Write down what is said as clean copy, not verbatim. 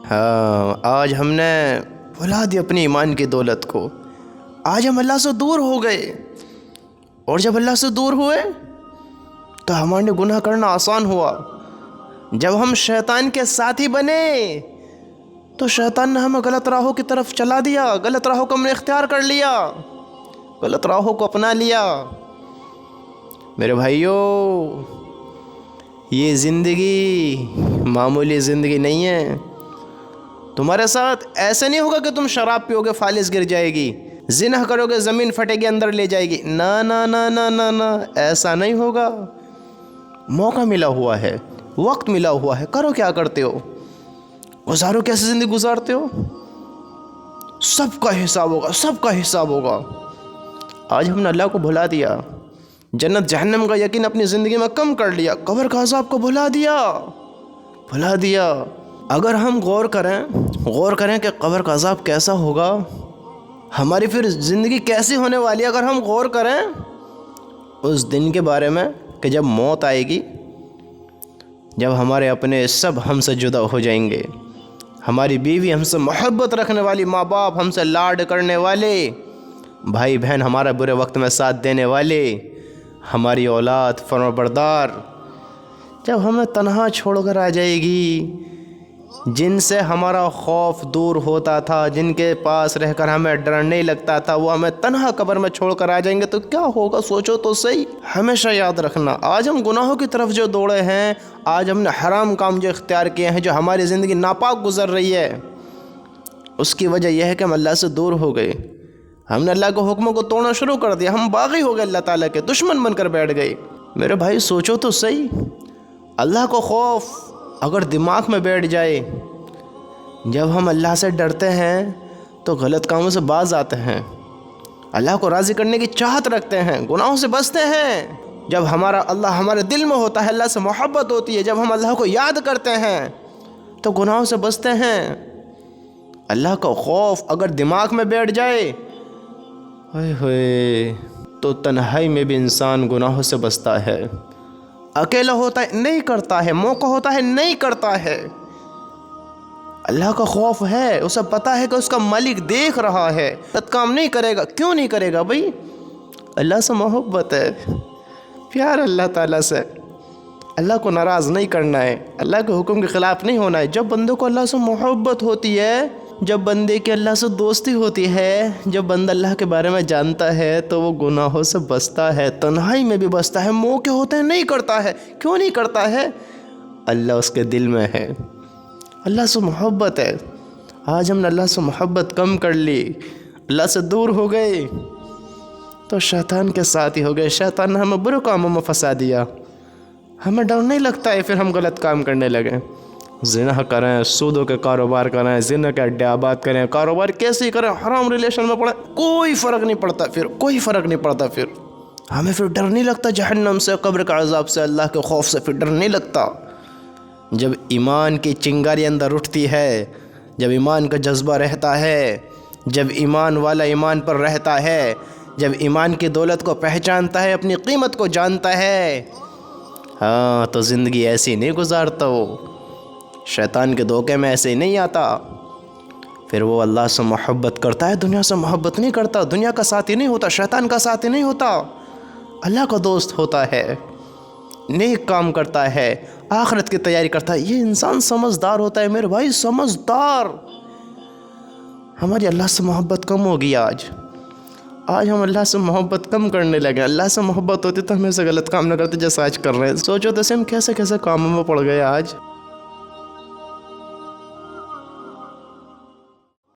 ہاں، آج ہم نے بھلا دی اپنی ایمان کی دولت کو، آج ہم اللہ سے دور ہو گئے، اور جب اللہ سے دور ہوئے تو ہمارے لیے گناہ کرنا آسان ہوا۔ جب ہم شیطان کے ساتھی بنے تو شیطان نے ہمیں غلط راہوں کی طرف چلا دیا، غلط راہوں کو ہم نے اختیار کر لیا، غلط راہوں کو اپنا لیا۔ میرے بھائیوں، یہ زندگی معمولی زندگی نہیں ہے۔ تمہارے ساتھ ایسا نہیں ہوگا کہ تم شراب پیو گے فالس گر جائے گی، زنا کرو گے زمین پھٹے گی اندر لے جائے گی، نہ نہ نہ نہ نہ نہ، ایسا نہیں ہوگا۔ موقع ملا ہوا ہے، وقت ملا ہوا ہے، کرو کیا کرتے ہو، گزارو کیسے زندگی گزارتے ہو، سب کا حساب ہوگا، سب کا حساب ہوگا۔ آج ہم نے اللہ کو بھلا دیا، جنت جہنم کا یقین اپنی زندگی میں کم کر لیا، قبر کا عذاب کو بھلا دیا۔ اگر ہم غور کریں کہ قبر کا عذاب کیسا ہوگا، ہماری پھر زندگی کیسی ہونے والی ہے، اگر ہم غور کریں اس دن کے بارے میں کہ جب موت آئے گی، جب ہمارے اپنے سب ہم سے جدا ہو جائیں گے، ہماری بیوی ہم سے محبت رکھنے والی، ماں باپ ہم سے لاڈ کرنے والے، بھائی بہن ہمارا برے وقت میں ساتھ دینے والے، ہماری اولاد فرمانبردار جب ہمیں تنہا چھوڑ کر آ جائے گی، جن سے ہمارا خوف دور ہوتا تھا، جن کے پاس رہ کر ہمیں ڈر نہیں لگتا تھا، وہ ہمیں تنہا قبر میں چھوڑ کر آ جائیں گے تو کیا ہوگا؟ سوچو تو صحیح۔ ہمیشہ یاد رکھنا، آج ہم گناہوں کی طرف جو دوڑے ہیں، آج ہم نے حرام کام جو اختیار کیے ہیں، جو ہماری زندگی ناپاک گزر رہی ہے، اس کی وجہ یہ ہے کہ ہم اللہ سے دور ہو گئے، ہم نے اللہ کے حکموں کو توڑنا شروع کر دیا، ہم باغی ہو گئے، اللہ تعالیٰ کے دشمن بن کر بیٹھ گئے۔ میرے بھائی سوچو تو صحیح، اللہ کو خوف اگر دماغ میں بیٹھ جائے، جب ہم اللہ سے ڈرتے ہیں تو غلط کاموں سے باز آتے ہیں، اللہ کو راضی کرنے کی چاہت رکھتے ہیں، گناہوں سے بچتے ہیں۔ جب ہمارا اللہ ہمارے دل میں ہوتا ہے، اللہ سے محبت ہوتی ہے، جب ہم اللہ کو یاد کرتے ہیں تو گناہوں سے بچتے ہیں۔ اللہ کا خوف اگر دماغ میں بیٹھ جائے تو تنہائی میں بھی انسان گناہوں سے بچتا ہے، اکیلا ہوتا ہے نہیں کرتا ہے، موقع ہوتا ہے نہیں کرتا ہے۔ اللہ کا خوف ہے، اسے پتہ ہے کہ اس کا مالک دیکھ رہا ہے، کام نہیں کرے گا، کیوں نہیں کرے گا بھائی؟ اللہ سے محبت ہے، پیار اللہ تعالیٰ سے، اللہ کو ناراض نہیں کرنا ہے، اللہ کے حکم کے خلاف نہیں ہونا ہے۔ جب بندوں کو اللہ سے محبت ہوتی ہے، جب بندے کی اللہ سے دوستی ہوتی ہے، جب بندہ اللہ کے بارے میں جانتا ہے تو وہ گناہوں سے بچتا ہے، تنہائی میں بھی بچتا ہے، موقع ہوتے ہیں نہیں کرتا ہے، کیوں نہیں کرتا ہے؟ اللہ اس کے دل میں ہے، اللہ سے محبت ہے۔ آج ہم نے اللہ سے محبت کم کر لی، اللہ سے دور ہو گئے تو شیطان کے ساتھ ہی ہو گئے، شیطان نے ہمیں برے کاموں میں پھنسا دیا، ہمیں ڈر نہیں لگتا ہے، پھر ہم غلط کام کرنے لگے، زنا کریں، سودوں کے کاروبار کریں، زنا کے اڈے آباد کریں، کاروبار کیسے ہی کریں، حرام ریلیشن میں پڑیں، کوئی فرق نہیں پڑتا، پھر ہمیں پھر ڈر نہیں لگتا جہنم سے، قبر کا عذاب سے، اللہ کے خوف سے پھر ڈر نہیں لگتا۔ جب ایمان کی چنگاری اندر اٹھتی ہے، جب ایمان کا جذبہ رہتا ہے، جب ایمان والا ایمان پر رہتا ہے، جب ایمان کی دولت کو پہچانتا ہے، اپنی قیمت کو جانتا ہے، ہاں تو زندگی ایسی نہیں گزارتا، وہ شیطان کے دھوکے میں ایسے ہی نہیں آتا، پھر وہ اللہ سے محبت کرتا ہے، دنیا سے محبت نہیں کرتا، دنیا کا ساتھی نہیں ہوتا، شیطان کا ساتھی نہیں ہوتا، اللہ کا دوست ہوتا ہے، نیک کام کرتا ہے، آخرت کی تیاری کرتا ہے، یہ انسان سمجھدار ہوتا ہے میرے بھائی، سمجھدار۔ ہماری اللہ سے محبت کم ہوگی آج ہم اللہ سے محبت کم کرنے لگے، اللہ سے محبت ہوتی تو ہم ایسے غلط کام نہ کرتے جیسے آج کر رہے ہیں۔ سوچو تو ہم کیسے کاموں میں پڑ گئے آج۔